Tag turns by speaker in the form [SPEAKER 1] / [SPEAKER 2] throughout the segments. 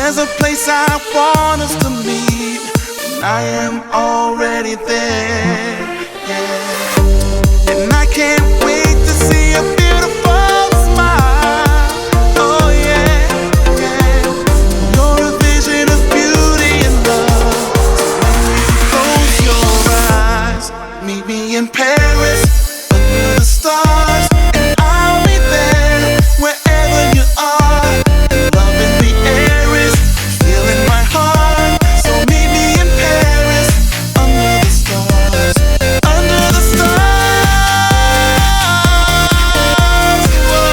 [SPEAKER 1] There's a place I want us to meet, and I am already there, yeah. And I can't wait to see a beautiful smile, oh yeah, yeah. You're a vision of beauty and love, so when you close your eyes, meet me in Paris, under the stars, and I'll be there, wherever you are. Love in the air is filling my heart, so meet me in Paris, under the stars, under the stars. Whoa,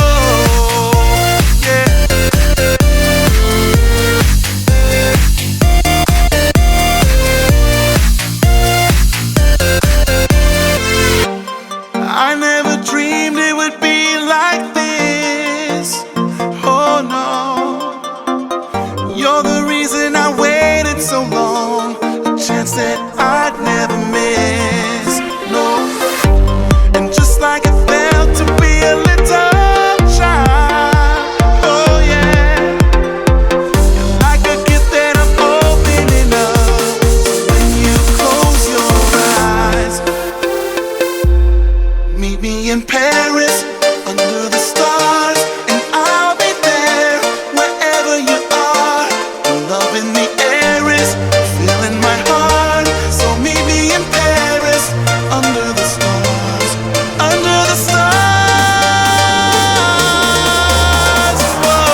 [SPEAKER 1] yeah. I never dreamed it would be like this. Oh no, you're the reason I waited so long, a chance that I'd never miss. No, and just like it felt to be a little child, oh yeah, you're like a gift that I'm opening up. So when you close your eyes, meet me in Paris, under the stars, and I'll be there, wherever you are. Love in the air is filling my heart, so meet me in Paris, under the stars, under the stars. Whoa,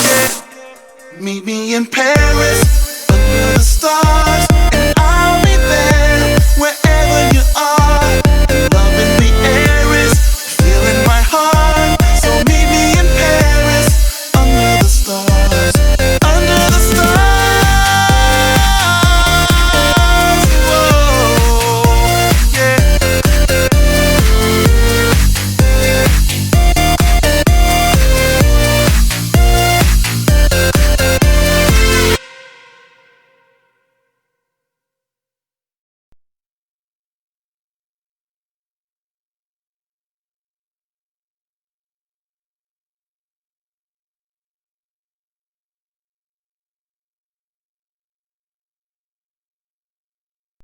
[SPEAKER 1] yeah. Meet me in Paris.